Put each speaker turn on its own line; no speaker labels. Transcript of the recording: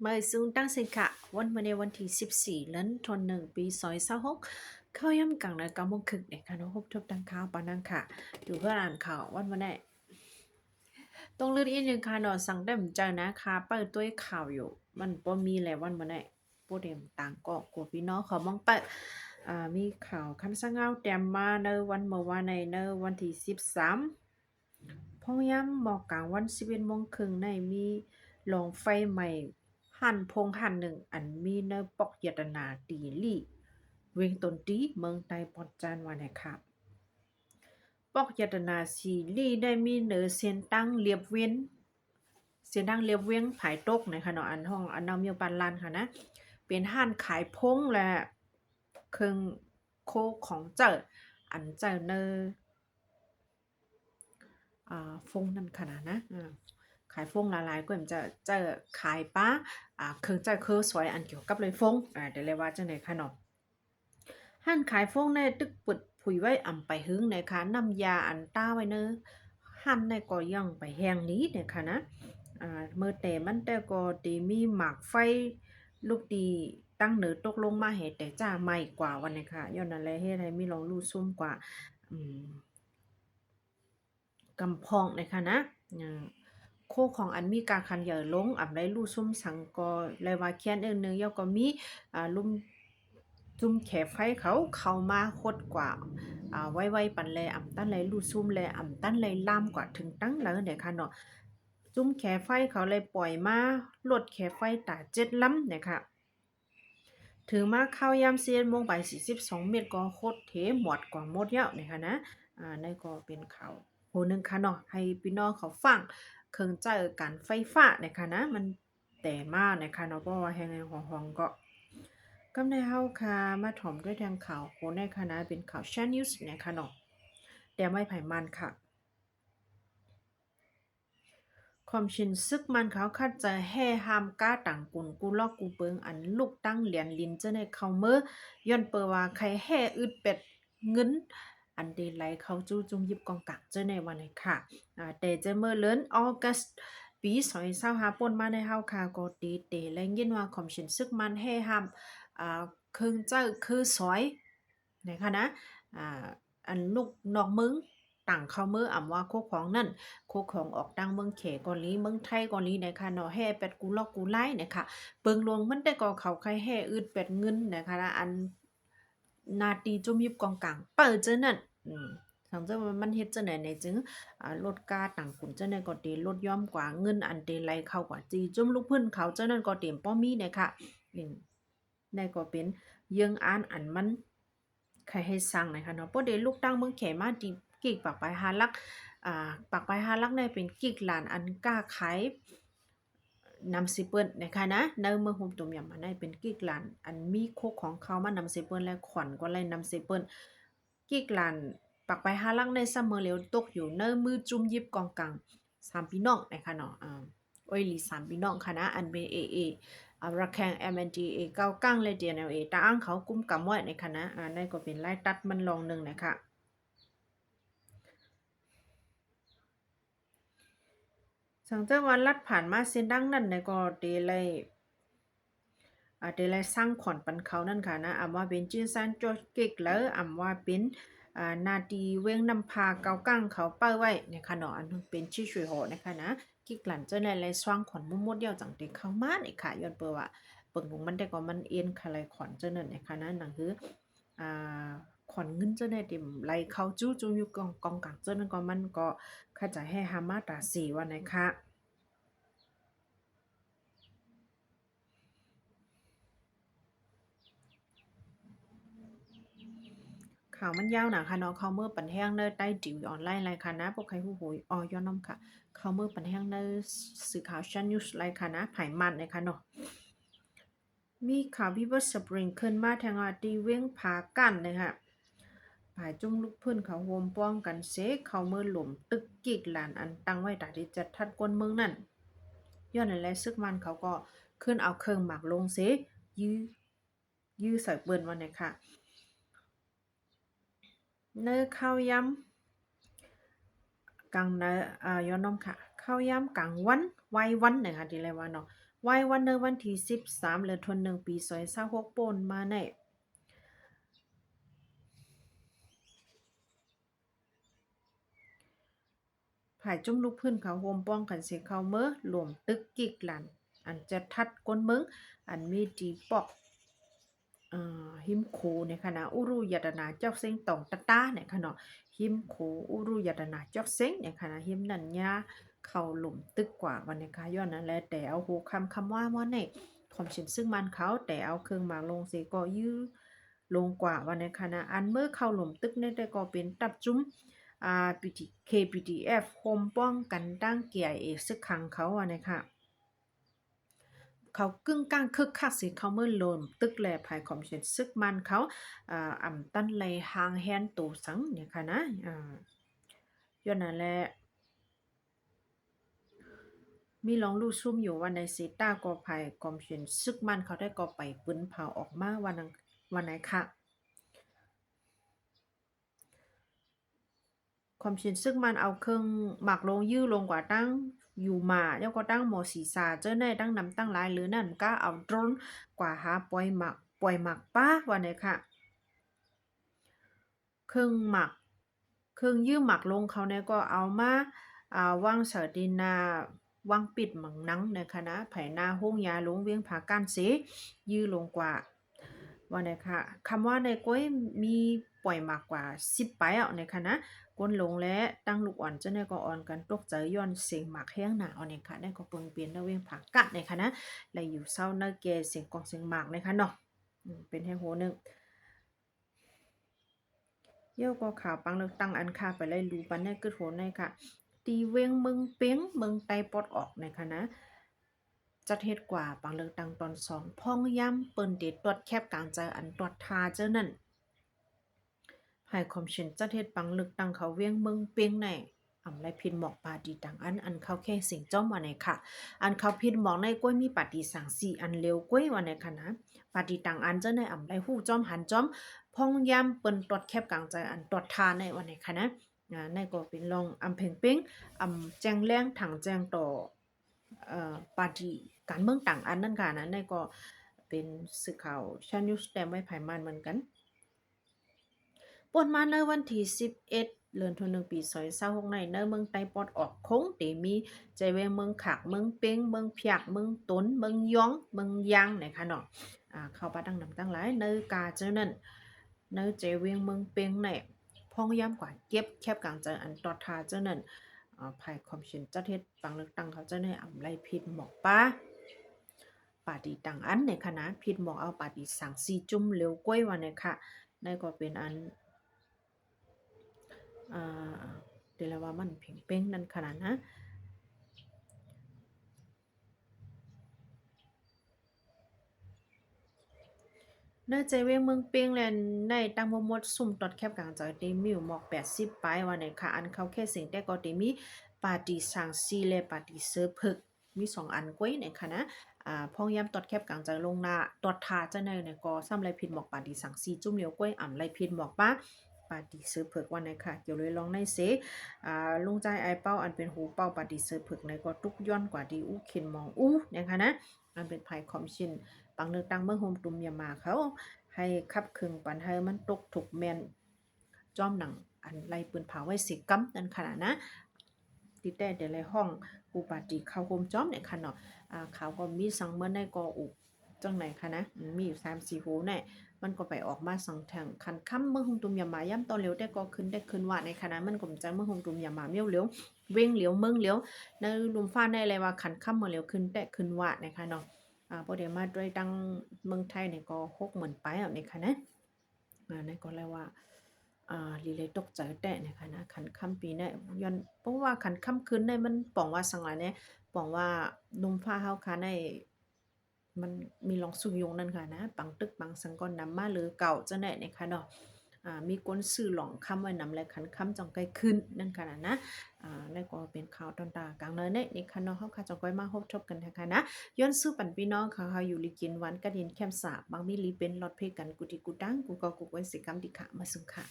เมื่อซึ่งตั้งสินค่ะวันเมื่อในวันที่14เดือนธันวาคมปี2026เข้าย่ำกลางใน9 โมงครึ่งในค่ะน้องพบทบดังข่าวปานังค่ะอยู่เพื่ออ่านข่าววันวันไหนต้องเลือกอีกหนึ่งค่ะเนาะสั่งได้เหมือนใจนะคะเปิดตัวข่าวอยู่มันบ่มีแล้ววันวันไหนผู้เดียมต่างก็กลัวพี่น้องเขามองเปิดมีข่าวคำสั่งเอาแต้มมาในวันเมื่อวานในวันที่13พงย้ำหมอกกลางวัน11 โมงครึ่งในมีลองไฟใหม่หั่นพงหั่นหนึ่งอันมีเนปอกยตนาตีลี่เวงตนตีเมืองไต้ปอดจานวันไหนครับปอกยตนาสีลี่ได้มีเนอเสียนตั้งเรียบเว้นเสียนตั้งเรียบเว้งผายตกในขณะอันห้องอันนาเมียวปันลันค่ะนะเป็นห้านขายพงและเครื่องโคของเจออันเจอเนอฟงนั่นขนาดนะขายฟงหลายๆก็มันจะขายป้าเครื่องใจคือสวยอันเกี่ยวกับเลยฟงเดี๋ยวเลยว่าจังไหนค่ะเนาะห้านขายฟงในตึกปึดผุยไว้อ่ำไปหึงในค่ะน้ำยาอันต้าไว้เนอหันในก็ย่องไปแหงนี้เนี่ยค่ะนะเมื่อแต่มันแต่ก็ตีมีหมากไฟลูกดีตั้งเหนือตกลงมาเหตุแต่จ้าใหม่กว่าวันนี้ค่ะย้อนอะไรเฮ็ดให้มีลองลู่ซุ่มกว่าอืม กำพองนะคะนะอ่าโคของอันมีกาคันเหย่อลงอ่ำได้ลู่ซุ่มสังกอเลยว่าเคียนเอิ้นเนึงยอก็มีลุ่มจุ่มแขไฟเขาเข้ามาโคดกว่าไว้ๆปันแลอ่ำตั้นแลลู่ซุ่มแลอ่ำตั้นแลล่ามกว่าถึงตั้งแล้วเนี่ยค่ะเนาะจุ่มแขไฟเขาเลยปล่อยมาลดแขไฟตา7ลำเนี่ยค่ะถือมาเข้ายาม4โมงไป42เมตรก็โคตรเทหมดกว่าหมดแล้วเนี่ยค่ะนะนั่นก็เป็นข่าวโหนึงค่ะเนาะให้พี่น้องเขาฟังเครื่องใช้การไฟฟ้าเนี่ยค่ะนะมันแต่มาเนี่ยค่ะเนาะเพราะว่าแฮงๆหองๆก็กำในเฮาค่ะมาถ่อมด้วยทางข่าวโหในคณะเป็นข่าว Channel News เนี่ยค่ะเนาะแต่ไม่ไผมันค่ะ ความชินซึกมันเขาคัดจะแห่ห้ามก้าต่างกุนกูลอกกูเปิงอันลูกตั้งเหรียญลินเจ้าในเขาเมื่อย่อนเปอว่าใครแห่อึดเป็ดเงินอันเดไลเขาจู้จุงยิบกองกักเจ้าในวันนี้ค่ะแต่เจเมื่อเลินออกัสปี2025ป่นมาในเฮาค่ะก็ตีเตและยินว่าความชินซึกมันแห่ห้ามเครื่องเจ้าคือสอยนะคะนะอ่าอันลูกนอกมึงต่างเขาเมื่ออ่ำว่าโคของนั่น คู่ของออกดังเมืองเขกอนลีเมืองไทยกอนลีนะคะเนาะแห่เป็ดกูลอกกูไล่นะคะเปิงลวงมันได้ก็เขาใครแห่อืดเป็ดเงินนะคะอันนาตีจุ่มยิบกองกลางเปิดเจ้านั่นสังเจว่ามันเฮ็ดจังไหนในจึงลดกาต่างกุนเจ้านั่นก็ตีลดย่อมกว่าเงินอันเตไลเข้ากว่าจีจุ่มลูกพื้นเขาเจ้านั่นก็เต็มป้อมีนะคะนั่นก็เป็นเยืองอ่านอันมันใครให้สั่งนะคะเนาะบ่ได้ลูกตั้งเมืองเขมาติกิกปากไปหาลัก ปากไปหาลักในเป็นกิกหลานอันกล้าขายนำสิเปิ้นนะคะนะในเมืองโฮมตุ่มยำมาได้เป็นกิกหลานอันมีโคกของเขามานำสิเปิ้นและขวัญก็เลยนำสิเปิ้นกิกหลานปากไปหาลักในซัมเมอร์เหลวตกอยู่ในมือจุ่มยิบกองกลางสามพี่น้องนะคะเนาะโอ้ยหลีสามพี่น้องค่ะนะอันเบเอเอรักแข่ง MNDA เก้ากั้งเลย DNLA ตาอ้างเขากุมกำไว้ในคณะนั่นก็เป็นไล่ตัดมันลองหนึ่งนะคะ สังเจอวันลัดผ่านมาเส้นดังนั่นในก็เดลัยเดลัยสร้างขวัญปันเขานั่นค่ะนะอำว่าเป็นจื้อซันโจเก็กแล้วอำว่าเป็นนาตีเว้งนำพาเกากั้งเขาเป้าไว้เนี่ยค่ะเนาะอันเป็นชื่อช่วยโหนะคะนะกิกหลันเจ้าในไรสร้างขวัญมุมมดเดียวจังเต็เข้ามาเนี่ยค่ะย้อนเปิว่าเปิงของมันได้ก็มันเอ็นค่ะไรขวัญเจ้านั่นเนี่ยค่ะนะหนังคืออ่าขวัญเงินเจ้าในเต็มไรเขาจู้จูอยู่กองกลางเจ้านั่นก็มันก็เข้าใจให้ฮามาตรา4วันนะคะ ข่าวมันยาวหนาค่ะเนาะเขาเมื่อปันแห้งเนอใต้จิ๋วออนไลน์รายค่ะนะพวกใครผู้โหยย้อนน้ำค่ะเขาเมื่อปันแห้งเนอสื่อข่าวชันนิวส์รายค่ะนะไผ่มันเลยค่ะเนาะมีข่าววิวัฒน์สปริงขึ้นมาทางตีเว้งผากันเลยค่ะผายจุ้งลูกเพื่อนเขาโฮมป้องกันเซเขาเมื่อหลุมตึกกิกหลานอันตั้งไว้ตาที่จัดทัดกวนเมืองนั่นย้อนอะไรซึกมันเขาก็ขึ้นเอาเครื่องหมักลงเซยื้อใส่เปิ้นวันไหนค่ะเนื้อข้าวยำ กังนะย้อนน้องค่ะ ข้าวยามกลางวันไหว้วันนะคะที่เรียกว่าเนาะไหว้วันในวันที่13เดือนธันวาคมปี2026ป่นมาในภายจุ่มลูกพื้นเขาโฮมป้องกันเสียเขาเมื่อหลวมตึกกิกหลันอันจะทัดก้นเมืองอันมีจีปอกหิมโขในคณะอุรุยตนาเจ้าเซ็งตองตะต้าในคณะหิมโขอุรุยตนาเจ้าเซ็งในคณะหิมนันยาเข้าหลุมตึกกว่าวันในคาย้อนนั้นแหละแต่เอาหูคำว่าในความชินซึ่งมันเขาแต่เอาเครื่องหมากลงเสก็ยื้อลงกว่าวันในคณะอันเมื่อเข้าหลุมตึกในแต่ก็เป็นตับจุ้มKPDF โฮมป้องกันตั้งเกียร์เอกซึกขังเขาวันในค่ะ เขากึ้งก้างคึกคักสิเขาเมื่อโลมตึกแลภายความเช่นซึกมันเขาอ่ำตั้นเลยหางแฮนตูสังเนี่ยค่ะนะย้อนนั่นแหละมีลองลู่ซุ่มอยู่วันในสีต้าก็ภายความเช่นซึกมันเขาได้ก็ไปปืนเผาออกมาวันไหนค่ะความชินซึ่งมันเอาเครื่องหมักลงยื้อลงกว่าตั้งอยู่มาแล้วก็ตั้งหมอสีสาเจ้าในตั้งนำตั้งหลายหรือนั่นก็เอาโดรนกว่าหาปล่อยหมักป้าวันนี้ค่ะเครื่องหมักเครื่องยื้อหมักลงเขาเนี่ยก็เอามาวางเสดินาวางปิดหมังนังในคณะไผหน้าห้องยาลงเวียงผาก้านเสยื้อลงกว่าวันนี้ค่ะคำว่าในก้อยมีปล่อยมากกว่า10ไปอ่ะในคณะก้นลงและตั้งลูกอ่อนเจ้าเนี่ยก็อ่อนกันตกใจย้อนเสียงหมากแห้งหนาเอาในค่ะได้ก็เปิงเปลี่ยนเวียงผากัดในคณะและอยู่เศร้าเนเกเสียงกองเสียงหมากในค่ะเนาะเป็นแห้งโหนึง เยี่ยวก็ข่าวปังเลือกตั้งอันค่าไปไล่รูปันในกึดโหนในค่ะตีเวงเมืองเป้งเมืองไตปอดออกในค่ะนะจัดเฮ็ดกว่าปังเลือกตั้งตอน2พ่องย้ำเปิ้นเดตรวจแคบกลางใจอันตรวจทาเจ้านั่นให้คอมเชนจัดเฮ็ดปังเลือกตั้งเขาเวียงเมืองเป้งในอำไลพินหมอกปาดีต่างอันเขาแค่สิงจ้อมว่าในค่ะอันเขาพินหมอกในก้วยมีปาดีสังสีอันเร็วก้วยว่าในค่ะนะปาดีต่างอันเจ้าในอำไลฮู้จ้อมหันจ้อม พ่องยามเปิ้นตรวจแคบกลางใจอันตรวจทาในวันไหนคะนะในก็เป็นลองอำเพ็งเป้งแจ้งแรงถังแจ้งต่อปาร์ตี้การเมืองต่างอันนั่นค่ะนะในก็เป็นสื่อข่าวชานิวส์แตมไว้ภายมันเหมือนกันป่นมาในวันที่11เดือนธันวาคมปี2026ในเมืองไต้ปอดออกคงเตมีใจเวเมืองขากเมืองเป้งเมืองเพียกเมืองตนเมืองยองเมืองยางนะคะเนาะเข้าปาตั้งนำตั้งหลายในกาเจ้านั้นในใจเวียงเมืองเป้งในพ้องย้ำกว่าเก็บแคบกลางใจอันตอทาเจ้านั้นภายความเชินจัดเฮ็ดปังเลือกตั้งเขาเจ้าในอำไลพิษหมอกป้าปาดีต่างอันในคณะพิษหมอกเอาปาดีสั่งซีจุ่มเร็วก้อยวันในค่ะในก็เป็นอันอ่าเดี๋ยวว่ามันเพ่งเป้งนั่นขนาดนะเนื่อใจเว้งเมืองเปียงแลนในตั้งมดซุ่มตอดแคบกลางจอยเตมิวหมอก80ไปวันในค่ะอันเขาแค่สิ่งแต่ก็เตมีปาร์ตี้สังซีและปาร์ตี้เซอร์พึกมี2อันก้วยในค่ะนะพ้องย้ำตอดแคบกลางใจลงหน้าตอดทาจะในเนี่ยก็ซ้ำไรผิดหมอกปาร์ตี้สังซีจุ่มเหลียวก้วยอ่ำไรผิดหมอกป้าปาร์ตี้เซอร์พึกวันในค่ะเกี่ยวเลยลองในเสลุงใจไอเป้าอันเป็นหูเป้าปาร์ตี้เซอร์พึกในก็ตุกย้อนกว่าดีอู้เข็นมองอู้นะคะนะอันเป็นภัยคอมชินปังเลือกตั้งเมืองโฮมตุมยามาเขาให้คับครึงปันให้มันตกถูกแมนจอมหนังอันไล่ปืนเผาไว้สิกำนั่นขนาดนะติดแต่เดี๋ยวเลยห้องอุปาติเข้าโฮมจอมเนี่ยค่ะเนาะเขาก็มีสังเมื่อในกออุจังไหนคะนะมีอยู่3-4โหเนี่ยมันก็ไปออกมาสังแทงคันค่ำเมื่อหงตุมยามาย่ำตอนเร็วได้ก็ขึ้นได้ขึ้นว่าในคณะมันก็จะเมื่อหงตุมยามาเมียวเลี้ยวเว้งเลี้ยวเมืองเลี้ยวในลุมฟ้าในอะไรว่าคันค่ำเมื่อเร็วขึ้นได้ขึ้นว่านะคะเนาะพอเดี๋ยวมาด้วยตั้งเมืองไทยเนี่ยก็60,000ไปอ่ะนี่ค่ะนะนั่นก็เลยว่าลีเลยตกใจแต่เนี่ยค่ะนะขันค่ำปีเนี่ยย้อนเพราะว่าขันค่ำคืนเนี่ยมันป่องว่าสังหลายเนี่ยป่องว่านุ่มฟ้าเฮาค่ะในมันมีลองสุกยงนั่นค่ะนะปังตึกปังสังกอนนำมาหรือเก่าจะแน่เนี่ยค่ะเนาะมีก้นสื่อหลองคำไว้นำและขันคำจองไกลขึ้นนั่นค่ะนะนั่นก็เป็นข่าวตอนตากลางเนินเนี่ยนี่ค่ะเนาะเฮาค่ะจองก้อยมาพบทบกันนะคะนะย้อนสู้ปันพี่น้องค่ะเฮาอยู่ลิกินวันกระดินแคมสาบบางมีลีเป็นลอดเพกันกุติกุดังกูก็กุไว้สิกรรมดิค่ะมาสุขค่ะ